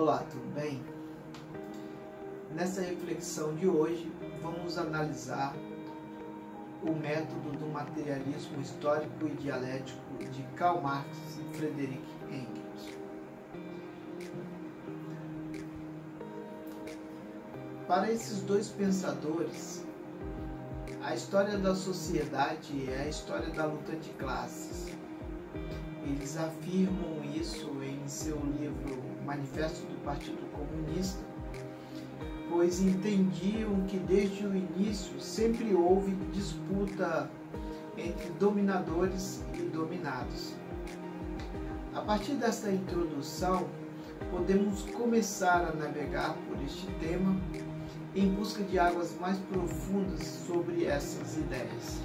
Olá, tudo bem? Nessa reflexão de hoje, vamos analisar o método do materialismo histórico e dialético de Karl Marx e Friedrich Engels. Para esses dois pensadores, a história da sociedade é a história da luta de classes. Eles afirmam isso em seu livro Manifesto do Partido Comunista, pois entendiam que desde o início sempre houve disputa entre dominadores e dominados. A partir desta introdução, podemos começar a navegar por este tema em busca de águas mais profundas sobre essas ideias.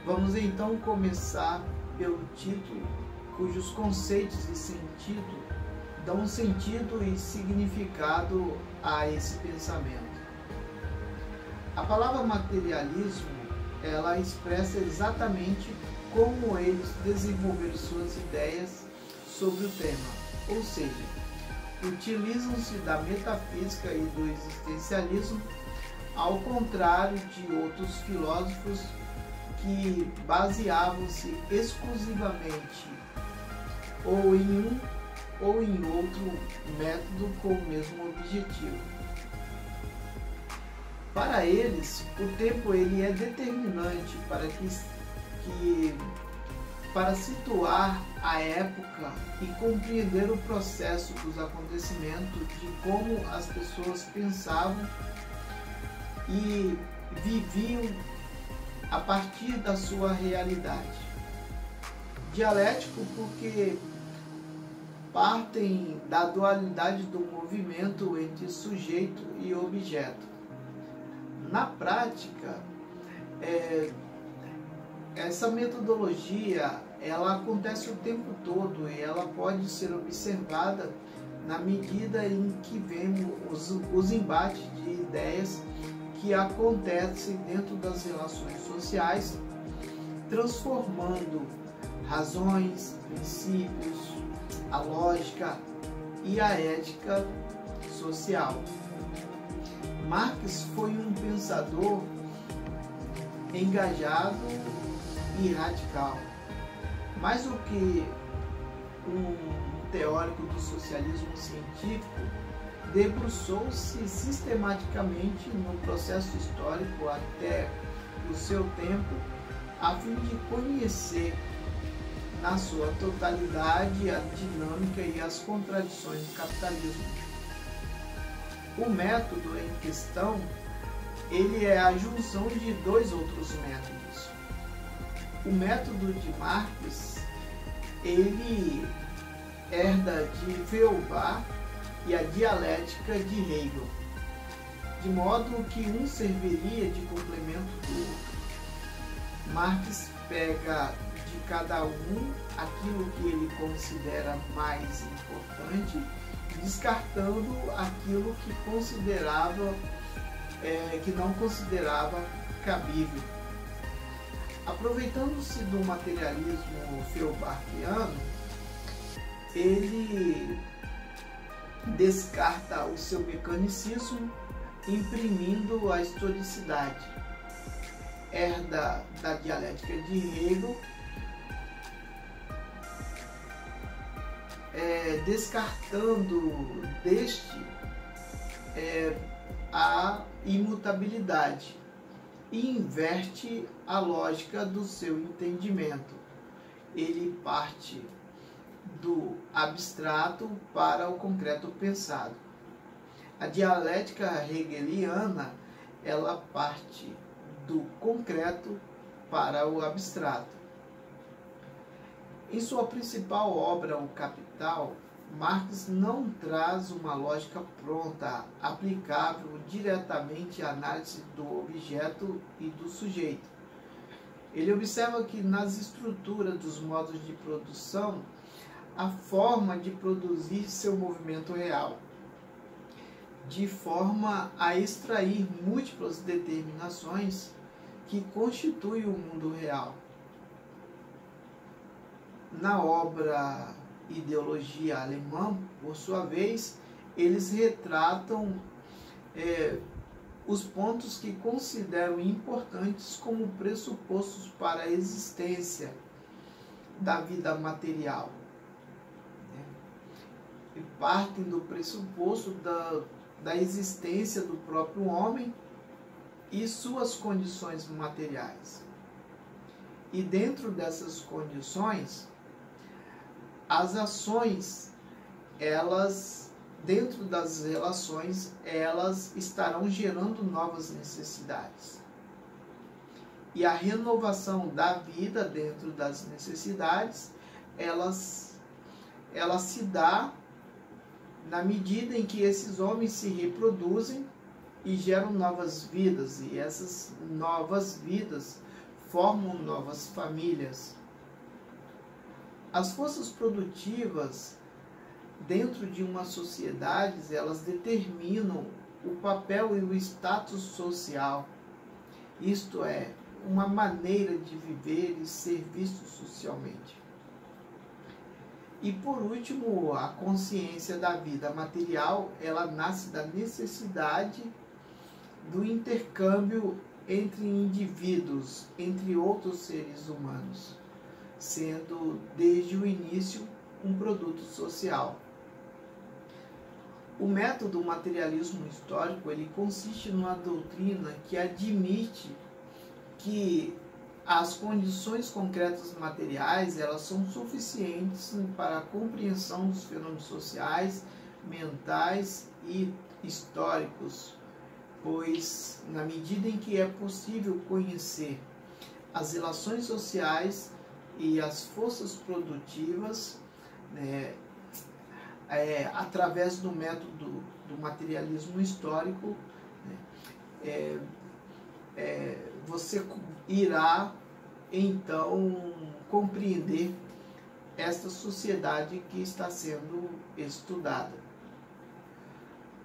Vamos então começar pelo título, cujos conceitos e sentido dão sentido e significado a esse pensamento. A palavra materialismo, ela expressa exatamente como eles desenvolveram suas ideias sobre o tema, ou seja, utilizam-se da metafísica e do existencialismo, ao contrário de outros filósofos que baseavam-se exclusivamente ou em um ou em outro método com o mesmo objetivo. Para eles, o tempo ele é determinante para situar a época e compreender o processo dos acontecimentos, de como as pessoas pensavam e viviam a partir da sua realidade. Dialético porque partem da dualidade do movimento entre sujeito e objeto. Na prática, essa metodologia ela acontece o tempo todo e ela pode ser observada na medida em que vemos os embates de ideias que acontecem dentro das relações sociais, transformando razões, princípios, a lógica e a ética social. Marx foi um pensador engajado e radical. Mais do que um teórico do socialismo científico, debruçou-se sistematicamente no processo histórico até o seu tempo, a fim de conhecer na sua totalidade a dinâmica e as contradições do capitalismo. O método em questão, ele é a junção de dois outros métodos. O método de Marx, ele herda de Feuerbach e a dialética de Hegel, de modo que um serviria de complemento do outro. Marx pega de cada um aquilo que ele considera mais importante, descartando aquilo que que não considerava cabível. Aproveitando-se do materialismo feuerbachiano, ele descarta o seu mecanicismo, imprimindo a historicidade. Herda da dialética de Hegel, descartando deste a imutabilidade e inverte a lógica do seu entendimento. Ele parte do abstrato para o concreto pensado. A dialética hegeliana, ela parte do concreto para o abstrato. Em sua principal obra, O Capital, Marx não traz uma lógica pronta, aplicável diretamente à análise do objeto e do sujeito. Ele observa que nas estruturas dos modos de produção, a forma de produzir seu movimento real, de forma a extrair múltiplas determinações que constituem o mundo real. Na obra ideologia alemã, por sua vez, eles retratam os pontos que consideram importantes como pressupostos para a existência da vida material. E partem do pressuposto da existência do próprio homem e suas condições materiais. E dentro dessas condições, as ações, dentro das relações, elas estarão gerando novas necessidades. E a renovação da vida dentro das necessidades, ela se dá na medida em que esses homens se reproduzem e geram novas vidas, e essas novas vidas formam novas famílias. As forças produtivas dentro de uma sociedade, elas determinam o papel e o status social, isto é, uma maneira de viver e ser visto socialmente. E por último, a consciência da vida material, ela nasce da necessidade do intercâmbio entre indivíduos, entre outros seres humanos, sendo desde o início um produto social. O método materialismo histórico, ele consiste numa doutrina que admite que as condições concretas materiais, elas são suficientes para a compreensão dos fenômenos sociais, mentais e históricos, pois na medida em que é possível conhecer as relações sociais e as forças produtivas, através do método do materialismo histórico, você irá então compreender esta sociedade que está sendo estudada.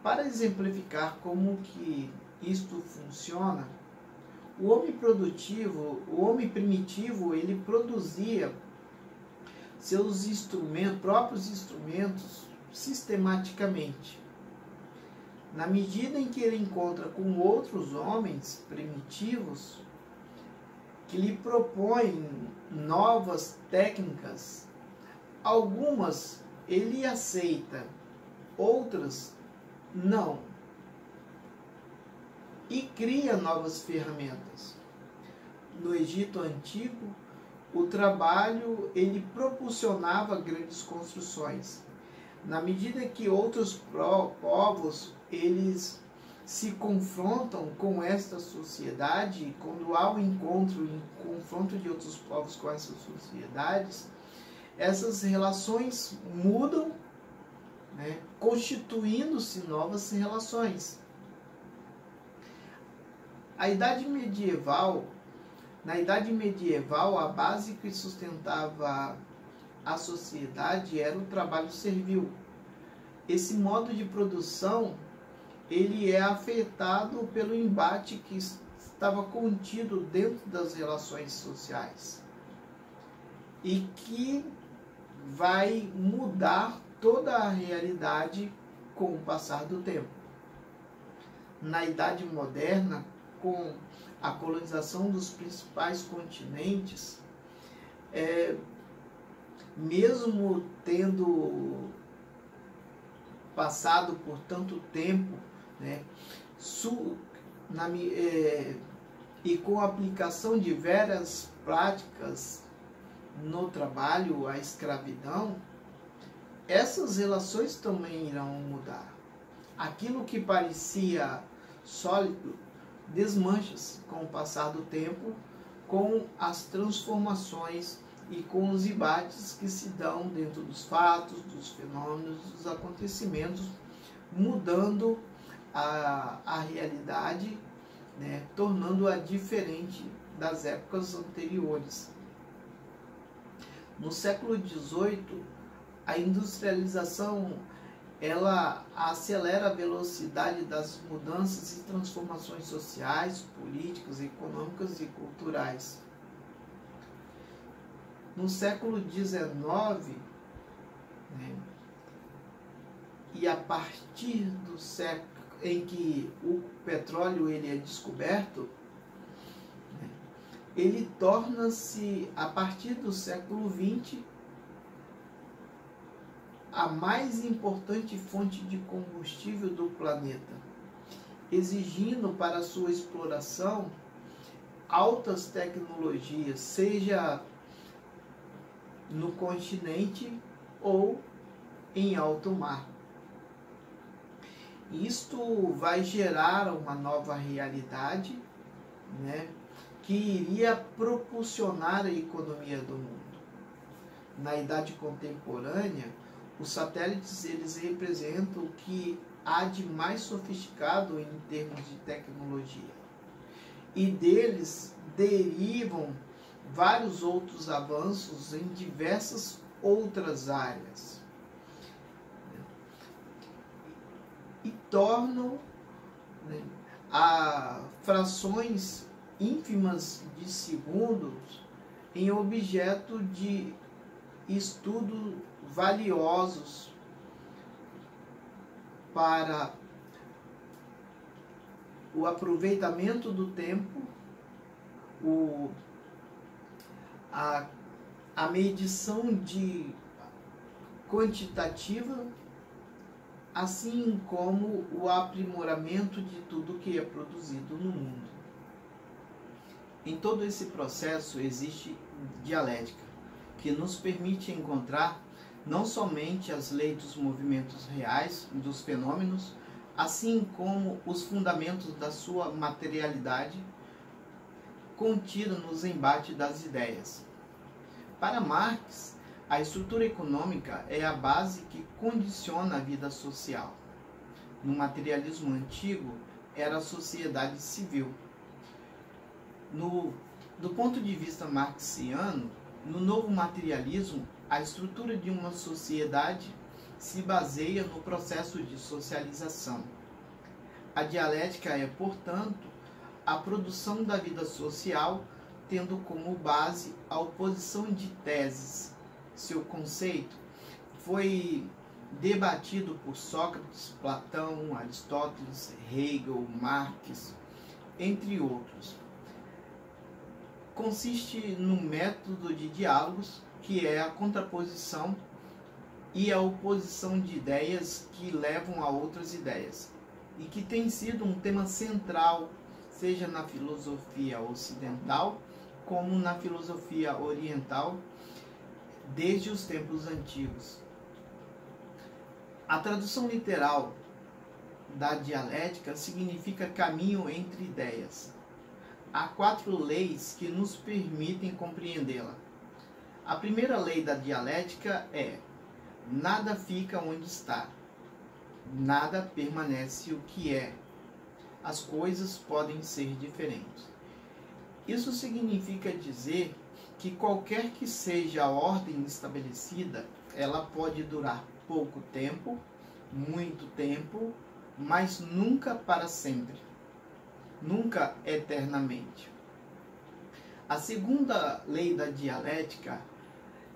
Para exemplificar como que isto funciona, o homem primitivo, ele produzia seus próprios instrumentos sistematicamente. Na medida em que ele encontra com outros homens primitivos que lhe propõem novas técnicas, algumas ele aceita, outras não, e cria novas ferramentas. No Egito Antigo, o trabalho ele propulsionava grandes construções. Na medida que outros povos eles se confrontam com esta sociedade, quando há um encontro e confronto de outros povos com essas sociedades, essas relações mudam, constituindo-se novas relações. Na Idade Medieval, a base que sustentava a sociedade era o trabalho servil. Esse modo de produção, ele é afetado pelo embate que estava contido dentro das relações sociais e que vai mudar toda a realidade com o passar do tempo. Na Idade Moderna, com a colonização dos principais continentes, mesmo tendo passado por tanto tempo, e com a aplicação de várias práticas no trabalho, a escravidão, essas relações também irão mudar. Aquilo que parecia sólido desmancha-se com o passar do tempo, com as transformações e com os embates que se dão dentro dos fatos, dos fenômenos, dos acontecimentos, mudando a realidade, tornando-a diferente das épocas anteriores. No século XVIII, a industrialização ela acelera a velocidade das mudanças e transformações sociais, políticas, econômicas e culturais. No século XIX, né? E a partir do século em que o petróleo ele é descoberto, né, ele torna-se, a partir do século XX, a mais importante fonte de combustível do planeta, exigindo para sua exploração altas tecnologias, seja no continente ou em alto mar. Isto vai gerar uma nova realidade, né, que iria propulsionar a economia do mundo. Na idade contemporânea, os satélites eles representam o que há de mais sofisticado em termos de tecnologia. E deles derivam vários outros avanços em diversas outras áreas. E tornam, né, a frações ínfimas de segundos em objeto de estudo valiosos para o aproveitamento do tempo, a medição de quantitativa, assim como o aprimoramento de tudo que é produzido no mundo. Em todo esse processo existe dialética, que nos permite encontrar não somente as leis dos movimentos reais, dos fenômenos, assim como os fundamentos da sua materialidade contida nos embates das ideias. Para Marx, a estrutura econômica é a base que condiciona a vida social. No materialismo antigo, era a sociedade civil. Do ponto de vista marxiano, no novo materialismo, a estrutura de uma sociedade se baseia no processo de socialização. A dialética é, portanto, a produção da vida social, tendo como base a oposição de teses. Seu conceito foi debatido por Sócrates, Platão, Aristóteles, Hegel, Marx, entre outros. Consiste no método de diálogos, que é a contraposição e a oposição de ideias que levam a outras ideias, e que tem sido um tema central, seja na filosofia ocidental, como na filosofia oriental, desde os tempos antigos. A tradução literal da dialética significa caminho entre ideias. Há 4 leis que nos permitem compreendê-la. A primeira lei da dialética é: nada fica onde está, nada permanece o que é, as coisas podem ser diferentes. Isso significa dizer que qualquer que seja a ordem estabelecida, ela pode durar pouco tempo, muito tempo, mas nunca para sempre, nunca eternamente. A segunda lei da dialética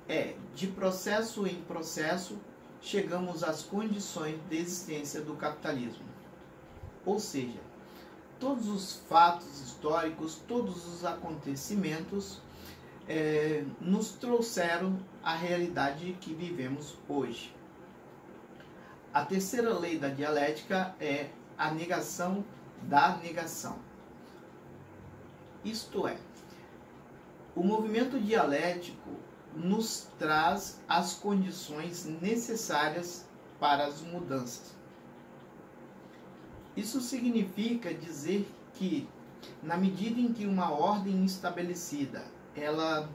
é: de processo em processo, chegamos às condições de existência do capitalismo. Ou seja, todos os fatos históricos, todos os acontecimentos nos trouxeram a realidade que vivemos hoje. A terceira lei da dialética é a negação da negação. Isto é, o movimento dialético nos traz as condições necessárias para as mudanças. Isso significa dizer que, na medida em que uma ordem estabelecida ela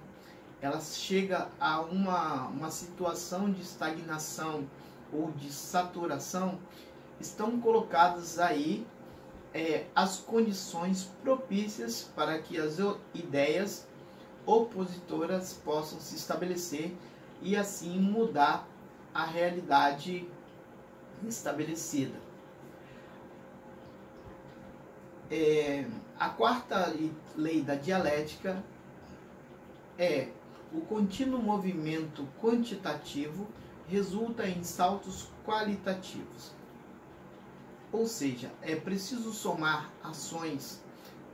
chega a uma situação de estagnação ou de saturação, estão colocadas aí as condições propícias para que as ideias opositoras possam se estabelecer e assim mudar a realidade estabelecida. A quarta lei da dialética é o contínuo movimento quantitativo resulta em saltos qualitativos. Ou seja, é preciso somar ações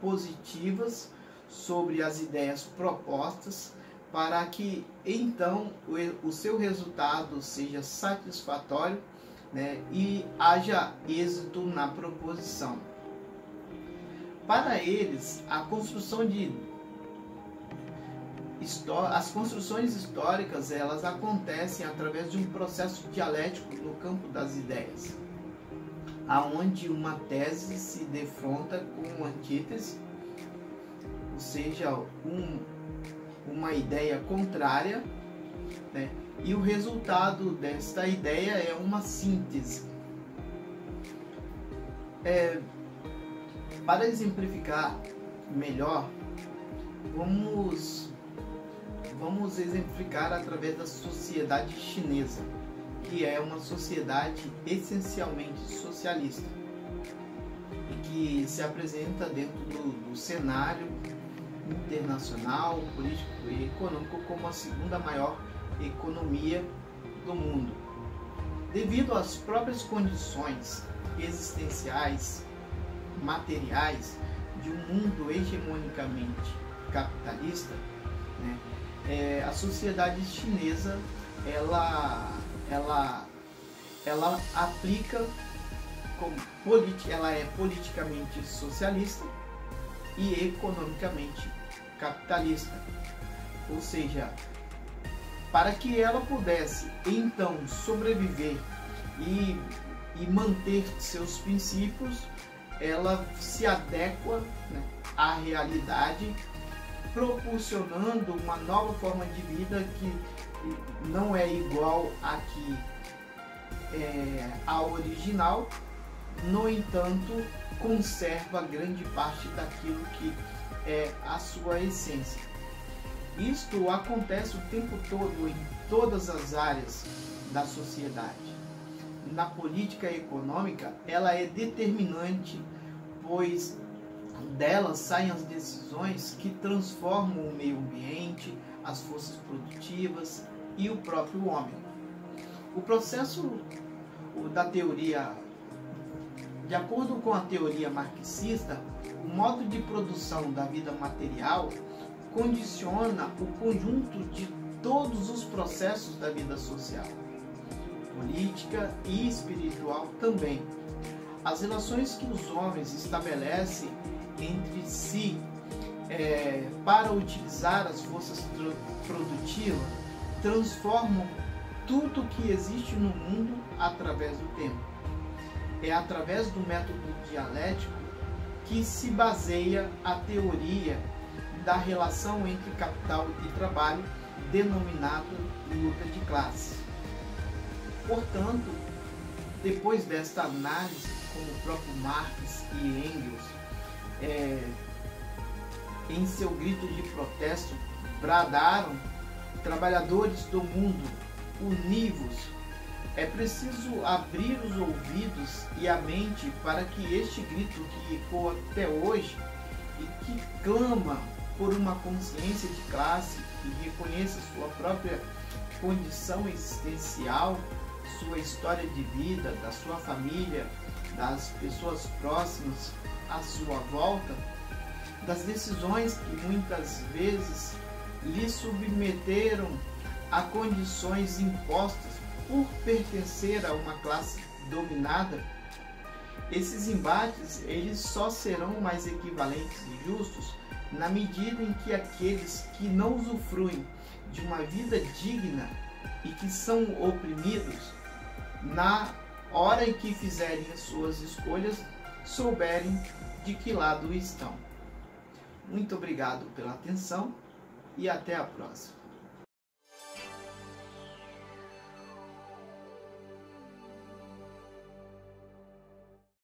positivas sobre as ideias propostas para que então o seu resultado seja satisfatório, né, e haja êxito na proposição. Para eles, as construções históricas, elas acontecem através de um processo dialético no campo das ideias, aonde uma tese se defronta com uma antítese, ou seja, uma ideia contrária, né? E o resultado desta ideia é uma síntese. Para exemplificar melhor, vamos exemplificar através da sociedade chinesa, que é uma sociedade essencialmente socialista e que se apresenta dentro do cenário internacional, político e econômico como a segunda maior economia do mundo. Devido às próprias condições existenciais, materiais de um mundo hegemonicamente capitalista, né, a sociedade chinesa ela aplica ela é politicamente socialista e economicamente capitalista, ou seja, para que ela pudesse então sobreviver e manter seus princípios, ela se adequa, né, à realidade, proporcionando uma nova forma de vida que não é igual à original, no entanto, conserva grande parte daquilo que é a sua essência. Isto acontece o tempo todo em todas as áreas da sociedade. Na política econômica, ela é determinante, pois dela saem as decisões que transformam o meio ambiente, as forças produtivas e o próprio homem. O processo da teoria, de acordo com a teoria marxista, o modo de produção da vida material condiciona o conjunto de todos os processos da vida social, política e espiritual também. As relações que os homens estabelecem entre si para utilizar as forças produtivas transformam tudo que existe no mundo através do tempo. É através do método dialético que se baseia a teoria da relação entre capital e trabalho, denominado luta de classes. Portanto, depois desta análise, como o próprio Marx e Engels, em seu grito de protesto, bradaram: trabalhadores do mundo, univos! É preciso abrir os ouvidos e a mente para que este grito que ecoa até hoje e que clama por uma consciência de classe, que reconheça sua própria condição existencial, sua história de vida, da sua família, das pessoas próximas à sua volta, das decisões que muitas vezes lhe submeteram a condições impostas por pertencer a uma classe dominada. Esses embates, eles só serão mais equivalentes e justos na medida em que aqueles que não usufruem de uma vida digna e que são oprimidos, na hora em que fizerem as suas escolhas, souberem de que lado estão. Muito obrigado pela atenção e até a próxima.